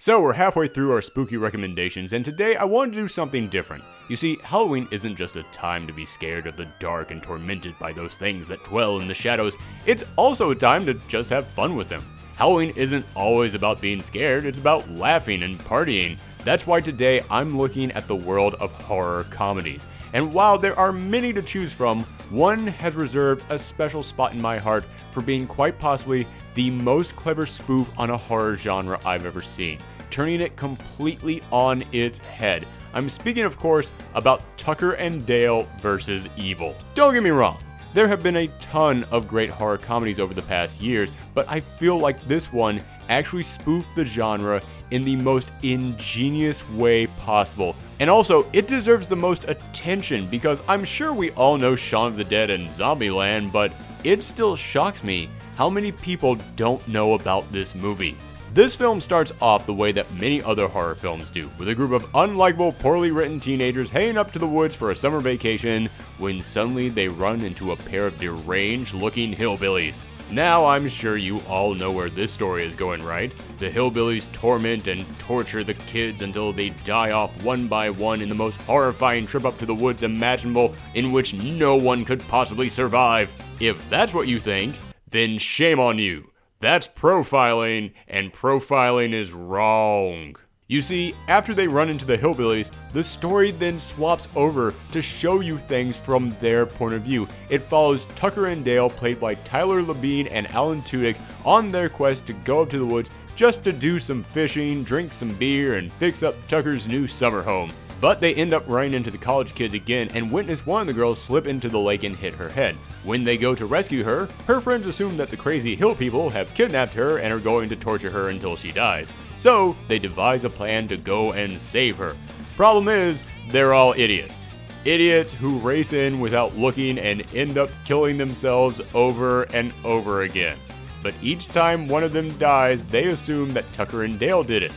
So we're halfway through our spooky recommendations, and today I wanted to do something different. You see, Halloween isn't just a time to be scared of the dark and tormented by those things that dwell in the shadows, it's also a time to just have fun with them. Halloween isn't always about being scared, it's about laughing and partying. That's why today I'm looking at the world of horror comedies. And while there are many to choose from, one has reserved a special spot in my heart for being quite possibly the most clever spoof on a horror genre I've ever seen, turning it completely on its head. I'm speaking, of course, about Tucker and Dale vs. Evil. Don't get me wrong, there have been a ton of great horror comedies over the past years, but I feel like this one actually spoofed the genre in the most ingenious way possible. And also, it deserves the most attention because I'm sure we all know Shaun of the Dead and Zombieland, but it still shocks me how many people don't know about this movie. This film starts off the way that many other horror films do, with a group of unlikable, poorly written teenagers heading up to the woods for a summer vacation, when suddenly they run into a pair of deranged-looking hillbillies. Now I'm sure you all know where this story is going, right? The hillbillies torment and torture the kids until they die off one by one in the most horrifying trip up to the woods imaginable, in which no one could possibly survive. If that's what you think, then shame on you. That's profiling, and profiling is wrong. You see, after they run into the hillbillies, the story then swaps over to show you things from their point of view. It follows Tucker and Dale, played by Tyler Labine and Alan Tudyk, on their quest to go up to the woods just to do some fishing, drink some beer, and fix up Tucker's new summer home. But they end up running into the college kids again and witness one of the girls slip into the lake and hit her head. When they go to rescue her, her friends assume that the crazy hill people have kidnapped her and are going to torture her until she dies. So they devise a plan to go and save her. Problem is, they're all idiots. Idiots who race in without looking and end up killing themselves over and over again. But each time one of them dies, they assume that Tucker and Dale did it.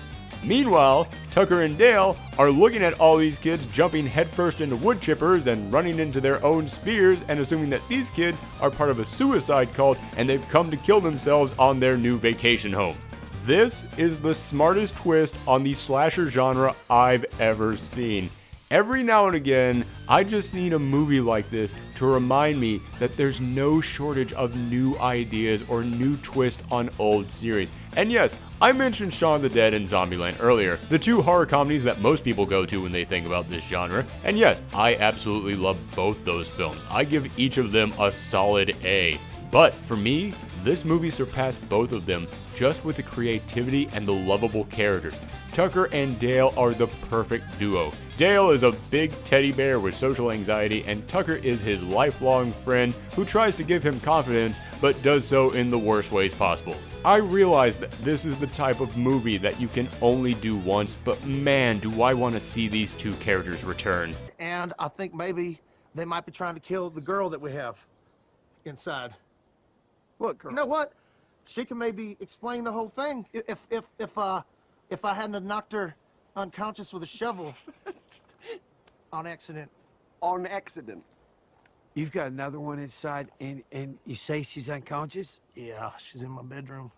Meanwhile, Tucker and Dale are looking at all these kids jumping headfirst into wood chippers and running into their own spears and assuming that these kids are part of a suicide cult and they've come to kill themselves on their new vacation home. This is the smartest twist on the slasher genre I've ever seen. Every now and again, I just need a movie like this to remind me that there's no shortage of new ideas or new twists on old series. And yes, I mentioned Shaun of the Dead and Zombieland earlier, the two horror comedies that most people go to when they think about this genre. And yes, I absolutely love both those films. I give each of them a solid A. But for me, this movie surpassed both of them just with the creativity and the lovable characters. Tucker and Dale are the perfect duo. Dale is a big teddy bear with social anxiety, and Tucker is his lifelong friend who tries to give him confidence, but does so in the worst ways possible. I realize that this is the type of movie that you can only do once, but man, do I want to see these two characters return. And I think maybe they might be trying to kill the girl that we have inside. What girl? You know what? She can maybe explain the whole thing if I hadn't have knocked her unconscious with a shovel on accident. On accident. You've got another one inside, and you say she's unconscious? Yeah, she's in my bedroom.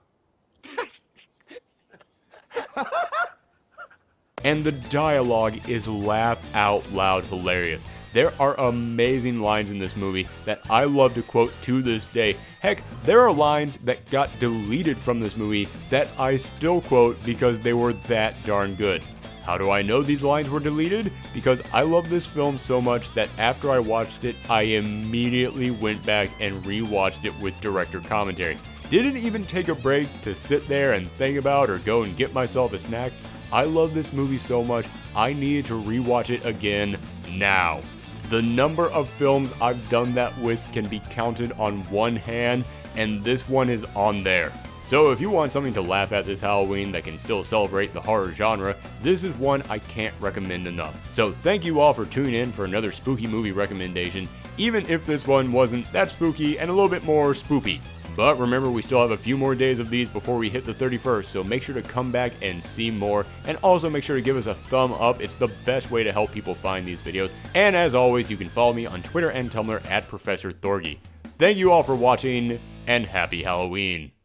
And the dialogue is laugh out loud hilarious. There are amazing lines in this movie that I love to quote to this day. Heck, there are lines that got deleted from this movie that I still quote because they were that darn good. How do I know these lines were deleted? Because I love this film so much that after I watched it, I immediately went back and rewatched it with director commentary. Didn't even take a break to sit there and think about or go and get myself a snack. I love this movie so much, I needed to rewatch it again now. The number of films I've done that with can be counted on one hand, and this one is on there. So if you want something to laugh at this Halloween that can still celebrate the horror genre, this is one I can't recommend enough. So thank you all for tuning in for another spooky movie recommendation, even if this one wasn't that spooky and a little bit more spoopy. But remember, we still have a few more days of these before we hit the 31st, so make sure to come back and see more. And also make sure to give us a thumb up. It's the best way to help people find these videos. And as always, you can follow me on Twitter and Tumblr at Professor Thorgy. Thank you all for watching, and happy Halloween.